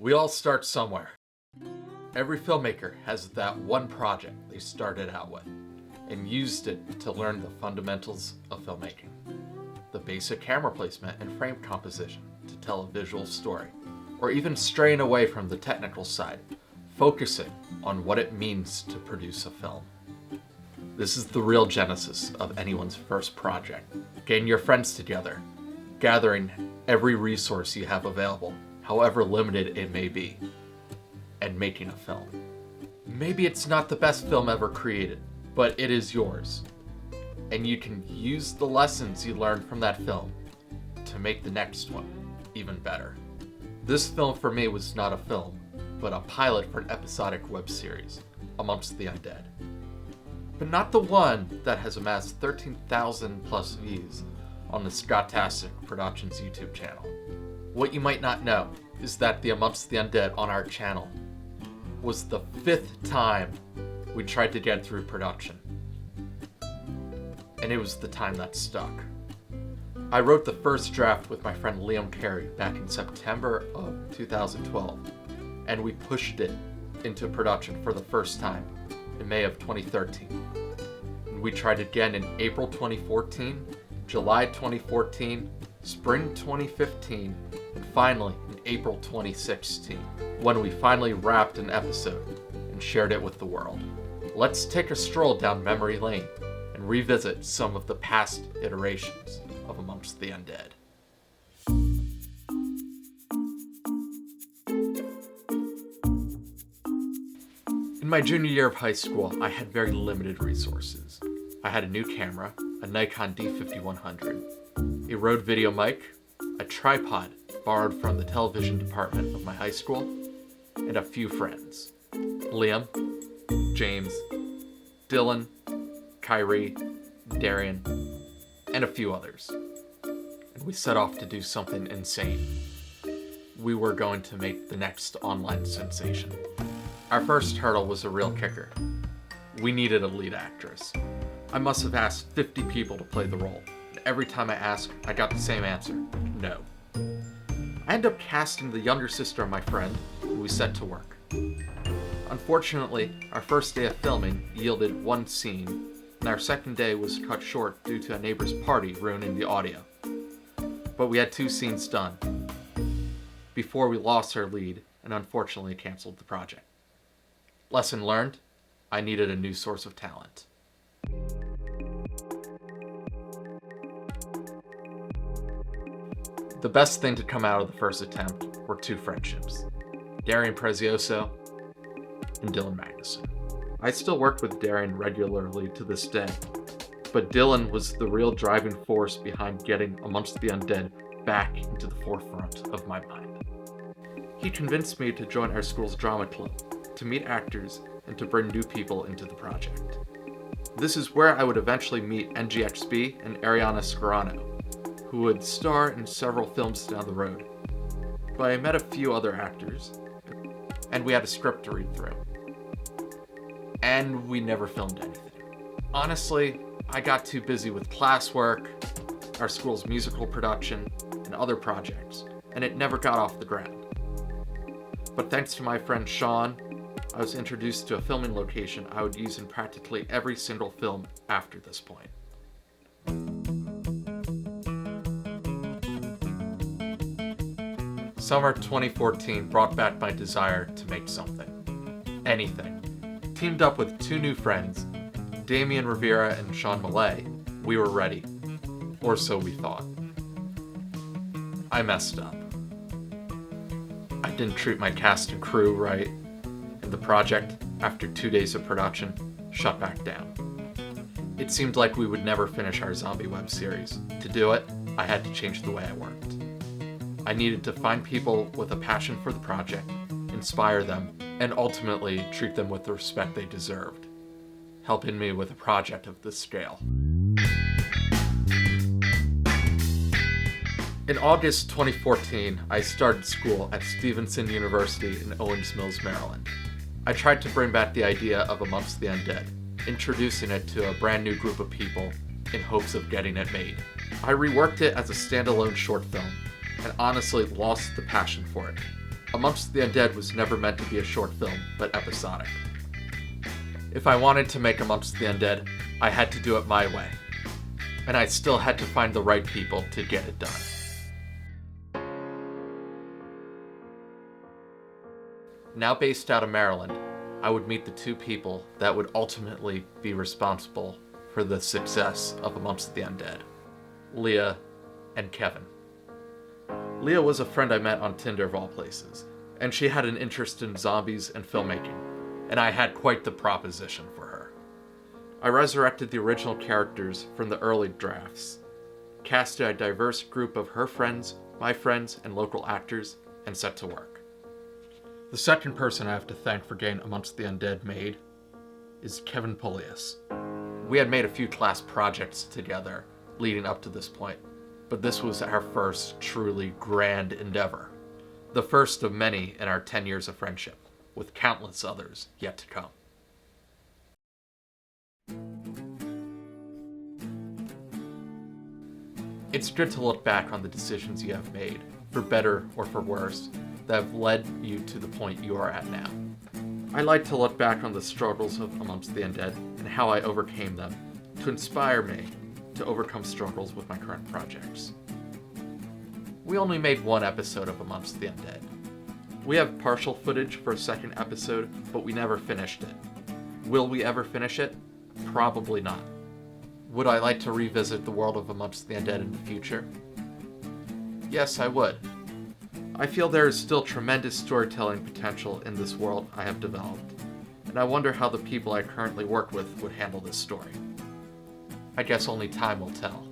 We all start somewhere. Every filmmaker has that one project they started out with and used it to learn the fundamentals of filmmaking. The basic camera placement and frame composition to tell a visual story, or even straying away from the technical side, focusing on what it means to produce a film. This is the real genesis of anyone's first project. Getting your friends together, gathering every resource you have available, however limited it may be, and making a film. Maybe it's not the best film ever created, but it is yours. And you can use the lessons you learned from that film to make the next one even better. This film for me was not a film, but a pilot for an episodic web series, Amongst the Undead. But not the one that has amassed 13,000 plus views on the Scottastic Productions YouTube channel. What you might not know is that the Amongst the Undead on our channel was the 5th time we tried to get through production. And it was the time that stuck. I wrote the first draft with my friend Liam Carey back in September of 2012, and we pushed it into production for the first time in May of 2013. And we tried again in April 2014, July 2014, spring 2015, and finally in April 2016, when we finally wrapped an episode and shared it with the world. Let's take a stroll down memory lane and revisit some of the past iterations of Amongst the Undead. In my junior year of high school, I had very limited resources. I had a new camera, a Nikon D5100, a Rode video mic, a tripod borrowed from the television department of my high school, and a few friends. Liam, James, Dylan, Kyrie, Darian, and a few others. And we set off to do something insane. We were going to make the next online sensation. Our first hurdle was a real kicker. We needed a lead actress. I must have asked 50 people to play the role, and every time I asked, I got the same answer: no. I ended up casting the younger sister of my friend, and we set to work. Unfortunately, our first day of filming yielded one scene, and our second day was cut short due to a neighbor's party ruining the audio. But we had 2 scenes done before we lost our lead and unfortunately canceled the project. Lesson learned: I needed a new source of talent. The best thing to come out of the first attempt were 2 friendships, Darian Prezioso and Dylan Magnuson. I still work with Darian regularly to this day, but Dylan was the real driving force behind getting Amongst the Undead back into the forefront of my mind. He convinced me to join our school's drama club, to meet actors, and to bring new people into the project. This is where I would eventually meet NGXB and Ariana Scarano, who would star in several films down the road. But I met a few other actors, and we had a script to read through. And we never filmed anything. Honestly, I got too busy with classwork, our school's musical production, and other projects, and it never got off the ground. But thanks to my friend Sean, I was introduced to a filming location I would use in practically every single film after this point. Summer 2014 brought back my desire to make something. Anything. Teamed up with 2 new friends, Damian Rivera and Sean Millay, we were ready. Or so we thought. I messed up. I didn't treat my cast and crew right, and the project, after 2 days of production, shut back down. It seemed like we would never finish our zombie web series. To do it, I had to change the way I worked. I needed to find people with a passion for the project, inspire them, and ultimately treat them with the respect they deserved, helping me with a project of this scale. In August 2014, I started school at Stevenson University in Owings Mills, Maryland. I tried to bring back the idea of Amongst the Undead, introducing it to a brand new group of people in hopes of getting it made. I reworked it as a standalone short film, and honestly lost the passion for it. Amongst the Undead was never meant to be a short film, but episodic. If I wanted to make Amongst the Undead, I had to do it my way. And I still had to find the right people to get it done. Now based out of Maryland, I would meet the two people that would ultimately be responsible for the success of Amongst the Undead, Leah and Kevin. Leah was a friend I met on Tinder of all places, and she had an interest in zombies and filmmaking, and I had quite the proposition for her. I resurrected the original characters from the early drafts, casted a diverse group of her friends, my friends, and local actors, and set to work. The second person I have to thank for getting Amongst the Undead made is Kevin Polius. We had made a few class projects together leading up to this point, but this was our first truly grand endeavor. The first of many in our 10 years of friendship, with countless others yet to come. It's good to look back on the decisions you have made, for better or for worse, that have led you to the point you are at now. I like to look back on the struggles of Amongst the Undead and how I overcame them to inspire me to overcome struggles with my current projects. We only made one episode of Amongst the Undead. We have partial footage for a second episode, but we never finished it. Will we ever finish it? Probably not. Would I like to revisit the world of Amongst the Undead in the future? Yes, I would. I feel there is still tremendous storytelling potential in this world I have developed, and I wonder how the people I currently work with would handle this story. I guess only time will tell.